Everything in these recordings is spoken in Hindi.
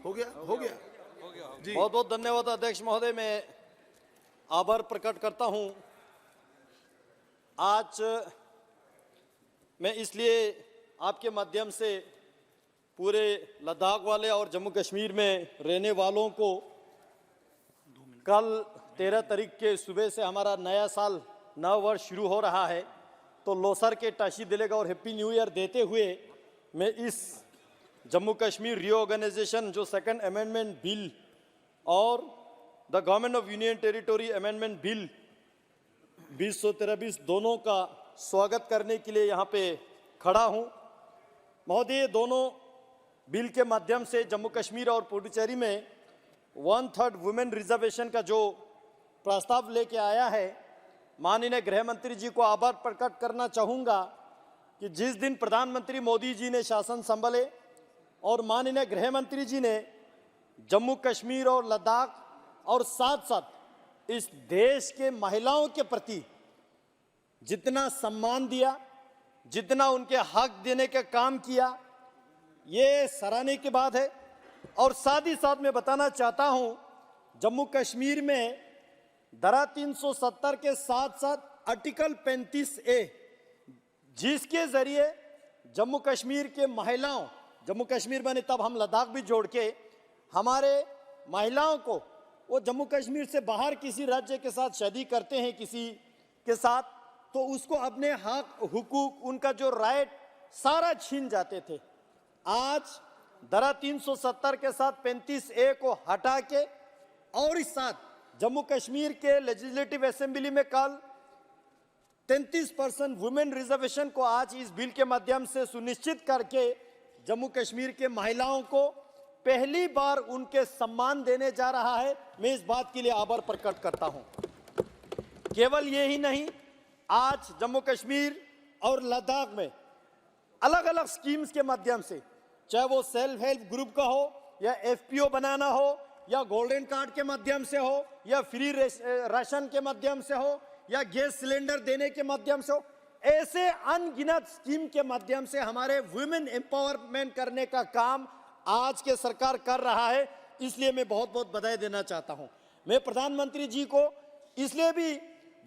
हो गया जी। बहुत बहुत धन्यवाद अध्यक्ष महोदय। मैं आभार प्रकट करता हूं। आज मैं इसलिए आपके माध्यम से पूरे लद्दाख वाले और जम्मू कश्मीर में रहने वालों को कल 13 तारीख के सुबह से हमारा नया साल नव वर्ष शुरू हो रहा है, तो लोसर के टाशी दिलेगा और हैप्पी न्यू ईयर देते हुए मैं इस जम्मू कश्मीर रीऑर्गेनाइजेशन जो सेकंड अमेंडमेंट बिल और the government of union territory amendment bill 2013-20 दोनों का स्वागत करने के लिए यहाँ पे खड़ा हूँ। महोदय, दोनों बिल के माध्यम से जम्मू कश्मीर और पुडुचेरी में 1/3 वुमेन रिजर्वेशन का जो प्रस्ताव लेके आया है, माननीय गृह मंत्री जी को आभार प्रकट करना चाहूँगा कि जिस दिन प्रधानमंत्री मोदी जी ने शासन संभाले और माननीय गृह मंत्री जी ने जम्मू कश्मीर और लद्दाख और साथ साथ इस देश के महिलाओं के प्रति जितना सम्मान दिया, जितना उनके हक देने का काम किया, ये सराहने की बात है। और साथ ही साथ मैं बताना चाहता हूं, जम्मू कश्मीर में धारा 370 के साथ साथ आर्टिकल 35A, जिसके जरिए जम्मू कश्मीर के महिलाओं, जम्मू कश्मीर में तब हम लद्दाख भी जोड़ के हमारे महिलाओं को वो जम्मू कश्मीर से बाहर किसी राज्य के साथ शादी करते हैं किसी के साथ, तो उसको अपने हक हुकूक उनका जो राइट सारा छीन जाते थे। आज धारा 370 के साथ 35A को हटा के और इस साथ जम्मू कश्मीर के लेजिस्लेटिव असेंबली में कल 33% वुमेन रिजर्वेशन को आज इस बिल के माध्यम से सुनिश्चित करके जम्मू कश्मीर के महिलाओं को पहली बार उनके सम्मान देने जा रहा है। मैं इस बात के लिए आभार प्रकट करता हूं। केवल ये ही नहीं, आज जम्मू कश्मीर और लद्दाख में अलग अलग स्कीम्स के माध्यम से, चाहे वो सेल्फ हेल्प ग्रुप का हो या FPO बनाना हो या गोल्डन कार्ड के माध्यम से हो या फ्री राशन के माध्यम से हो या गैस सिलेंडर देने के माध्यम से हो, ऐसे अनगिनत स्कीम के माध्यम से हमारे वुमेन एम्पावरमेंट करने का काम आज के सरकार कर रहा है। इसलिए मैं बहुत बहुत बधाई देना चाहता हूं। मैं प्रधानमंत्री जी को इसलिए भी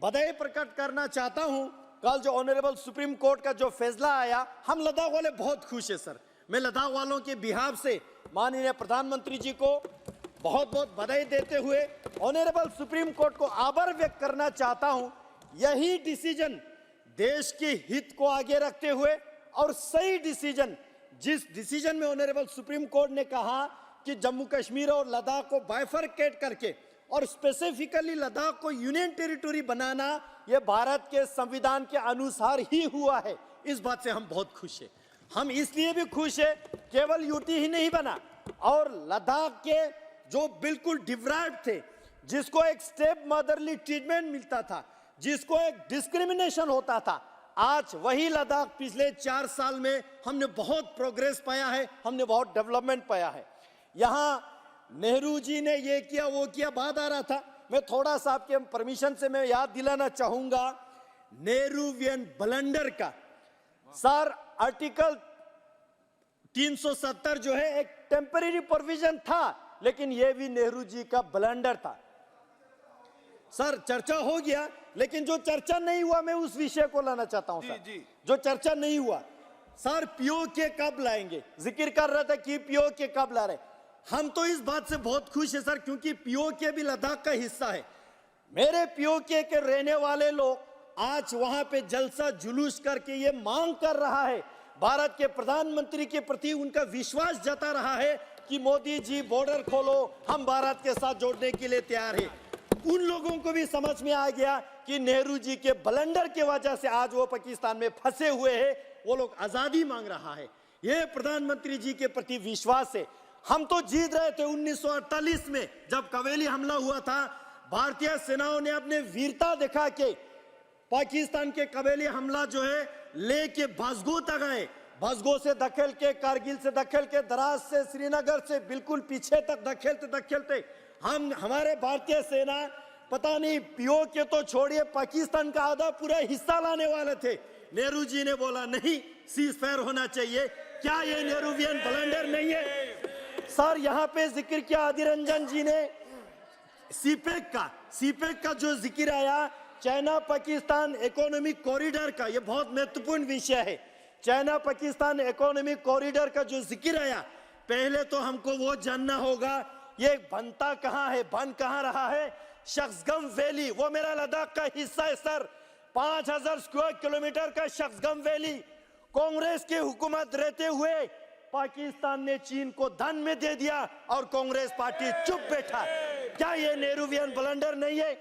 बधाई प्रकट करना चाहता हूं, कल जो ऑनरेबल सुप्रीम कोर्ट का जो फैसला आया, हम लद्दाख वाले बहुत खुश है सर। मैं लद्दाख वालों के बिहाफ से माननीय प्रधानमंत्री जी को बहुत बहुत बधाई देते हुए ऑनरेबल सुप्रीम कोर्ट को आभार व्यक्त करना चाहता हूं। यही डिसीजन देश के हित को आगे रखते हुए और सही डिसीजन, जिस डिसीजन में ऑनरेबल सुप्रीम कोर्ट ने कहा कि जम्मू कश्मीर और लद्दाख को बाइफरकेट करके और स्पेसिफिकली लद्दाख को यूनियन टेरिटोरी बनाना, यह भारत के संविधान के अनुसार ही हुआ है। इस बात से हम बहुत खुश हैं। हम इसलिए भी खुश है, केवल यूटी ही नहीं बना और लद्दाख के जो बिल्कुल डिप्राइव्ड थे, जिसको एक स्टेप मदरली ट्रीटमेंट मिलता था, जिसको एक डिस्क्रिमिनेशन होता था, आज वही लद्दाख पिछले 4 साल में हमने बहुत प्रोग्रेस पाया है, हमने बहुत डेवलपमेंट पाया है। यहाँ नेहरू जी ने ये किया वो किया बात आ रहा था। मैं थोड़ा सा आपके परमिशन से मैं याद दिलाना चाहूंगा नेहरूवियन ब्लंडर का। सर, आर्टिकल 370 जो है एक टेम्परेरी प्रोविजन था, लेकिन यह भी नेहरू जी का ब्लंडर था। सर, चर्चा हो गया, लेकिन जो चर्चा नहीं हुआ मैं उस विषय को लाना चाहता हूं सर। जी। जो चर्चा नहीं हुआ सर, POK कब लाएंगे? जिक्र कर रहा था कि POK कब ला रहे। हम तो इस बात से बहुत खुश है सर, क्योंकि POK भी लद्दाख का हिस्सा है। मेरे POK के रहने वाले लोग आज वहां पे जलसा जुलूस करके ये मांग कर रहा है, भारत के प्रधानमंत्री के प्रति उनका विश्वास जता रहा है कि मोदी जी बॉर्डर खोलो, हम भारत के साथ जोड़ने के लिए तैयार है। उन लोगों को भी समझ में आ गया कि नेहरू जी के ब्लंडर की वजह से आज वो पाकिस्तान में फंसे हुए हैं, वो लोग आजादी मांग रहा है। ये प्रधानमंत्री जी के प्रति विश्वास है। हम तो जीत रहे थे 1948 में जब कवेली हमला हुआ था। भारतीय सेनाओं ने अपने वीरता दिखा के पाकिस्तान के कवेली हमला जो है लेके भसगो तक आए। भसगो से धकेल के, कारगिल से धकेल के, द्रास से, श्रीनगर से बिल्कुल पीछे तक धकेलते धकेलते हमारे भारतीय सेना पता नहीं POK तो छोड़िए पाकिस्तान का आधा पूरा हिस्सा लाने वाले थे। नेहरू जी ने बोला नहीं, सीज फायर होना चाहिए। क्या ये नेहरूवियन ब्लंडर नहीं है? सर यहाँ पे जिक्र किया आदिर रंजन जी ने सीपेक का जो जिक्र आया, चाइना पाकिस्तान इकोनॉमिक कॉरिडोर का, ये बहुत महत्वपूर्ण विषय है। चाइना पाकिस्तान इकोनॉमिक कॉरिडोर का जो जिक्र आया, पहले तो हमको वो जानना होगा ये बनता कहाँ है, बन कहाँ रहा है। शख्सगम वैली वो मेरा लद्दाख का हिस्सा है सर। 5000 स्क्वायर किलोमीटर का शख्सगम वैली कांग्रेस की हुकूमत रहते हुए पाकिस्तान ने चीन को धन में दे दिया और कांग्रेस पार्टी चुप बैठा। क्या ये नेहरूवियन ब्लंडर नहीं है?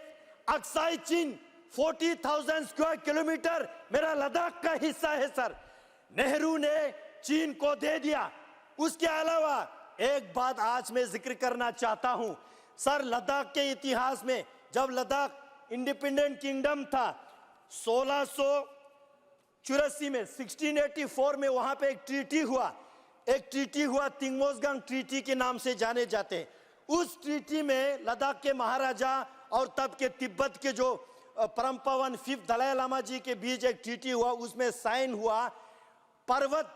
अक्साई चीन 40,000 स्क्वायर किलोमीटर मेरा लद्दाख का हिस्सा है सर। नेहरू ने चीन को दे दिया। उसके अलावा एक बात आज मैं जिक्र करना चाहता हूं सर, लद्दाख के इतिहास में जब लद्दाख इंडिपेंडेंट किंगडम था 1684 में 1684 में वहां पे एक ट्रीटी हुआ तिंगमोजगांग ट्रीटी के नाम से जाने जाते हैं। उस ट्रीटी में लद्दाख के महाराजा और तब के तिब्बत के जो परम पावन 5th दलाई लामा जी के बीच एक ट्रीटी हुआ, उसमें साइन हुआ पर्वत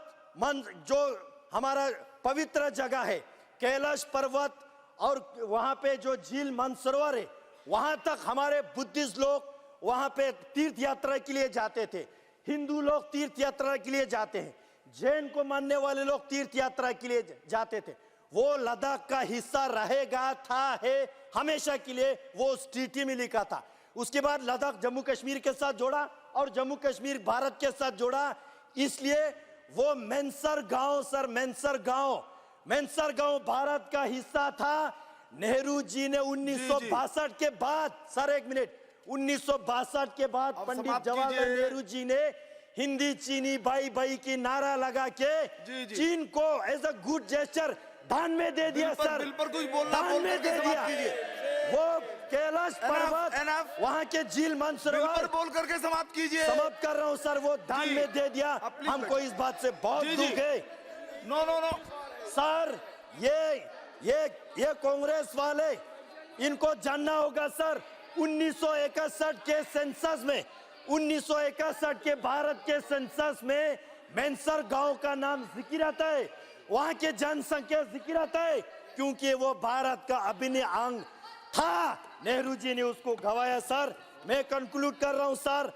जो हमारा पवित्र जगह है कैलाश पर्वत और वहां पे जो झील मानसरोवर है, वहां तक हमारे बुद्धिस्ट लोग वहां पे तीर्थ यात्रा के लिए जाते थे, हिंदू लोग तीर्थ यात्रा के लिए जाते हैं, जैन को मानने वाले लोग तीर्थ यात्रा के लिए जाते थे। वो लद्दाख का हिस्सा रहेगा, था, है, हमेशा के लिए, वो उस ट्रीटी में लिखा था। उसके बाद लद्दाख जम्मू कश्मीर के साथ जोड़ा और जम्मू कश्मीर भारत के साथ जोड़ा, इसलिए वो मेंसर गांव सर, मेंसर गांव भारत का हिस्सा था। नेहरू जी ने 1962 के बाद सर, एक मिनट, 1962 के बाद पंडित जवाहरलाल नेहरू जी ने हिंदी चीनी भाई भाई की नारा लगा के चीन को एज अ गुड जेस्चर दान में दे दिया सर, दान में दे दिया। वो कैलाश पर्वत, वहाँ के झील मानसरोवर बोल करके समाप्त कीजिए। समाप्त कर रहा हूँ सर, वो दान में दे दिया। हमको इस बात से बहुत दुख है। नो सर, ये कांग्रेस वाले, इनको जानना होगा सर, 1961 के सेंसस में, 1961 के भारत के सेंसस में मेंसर गांव का नाम जिक्र आता है, वहां के जनसंख्या जिक्र आता है, क्योंकि वो भारत का अभिन्न अंग था। नेहरू जी ने उसको गवाया सर। मैं कंक्लूड कर रहा हूं सर,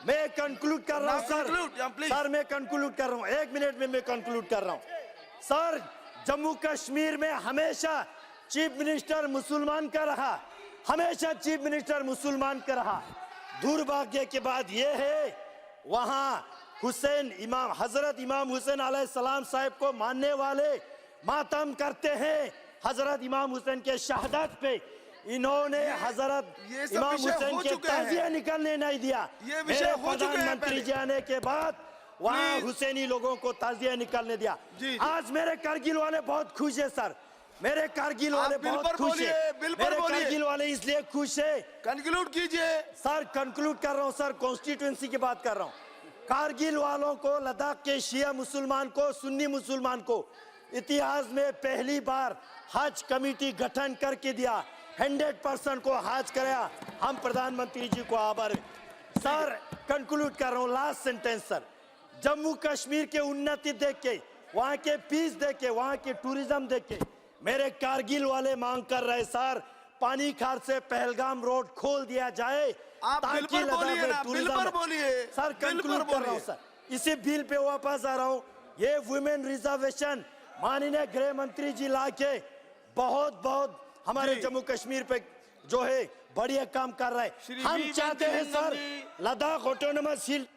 मैं कंक्लूड कर रहा हूं सर, मैं कंक्लूड कर रहा हूं, 1 मिनट में मैं कंक्लूड कर रहा हूं सर। जम्मू कश्मीर में हमेशा चीफ मिनिस्टर मुसलमान का रहा, हमेशा चीफ मिनिस्टर मुसलमान का रहा। दुर्भाग्य के बाद ये है, वहां हजरत इमाम हुसैन अलैहिस्सलाम साहब को मानने वाले मातम करते हैं। हजरत इमाम हुसैन के शहादत पे इन्होंने हजरत इमाम हुसैन के ताजिया निकलने नहीं दिया। मेरे प्रधानमंत्री जी आने के बाद वहाँ हुसैनी लोगों को ताजिया निकलने दिया। आज मेरे कारगिल वाले बहुत खुश है सर, मेरे कारगिल वाले बहुत खुश है, मेरे कारगिल वाले इसलिए खुश है। कंक्लूड कीजिए सर, कंक्लूड कर रहा हूँ सर, कॉन्स्टिट्यूएंसी की बात कर रहा हूँ। कारगिल वालों को, लद्दाख के शिया मुसलमान को, सुन्नी मुसलमान को इतिहास में पहली बार हज कमेटी गठन करके दिया, 100% को हज कराया। हम प्रधानमंत्री जी को आभार। सर, कंक्लूड कर रहा हूँ, last sentence sir. Jammu Kashmir के उन्नति देख के, वहाँ के पीस देख के, वहाँ के टूरिज्म देख के मेरे कारगिल वाले मांग कर रहे सर, पानी खार से पहलगाम रोड खोल दिया जाए ताकि लद्दाख में टूरिज्म। सर, कंक्लूड कर रहा हूँ सर, इसी बिल पे वापस आ रहा हूँ। ये वुमेन रिजर्वेशन माननीय गृह मंत्री जी लाके बहुत हमारे जम्मू कश्मीर पे जो है बढ़िया काम कर रहा है। हम चाहते हैं सर, लद्दाख ऑटोनोमस हिल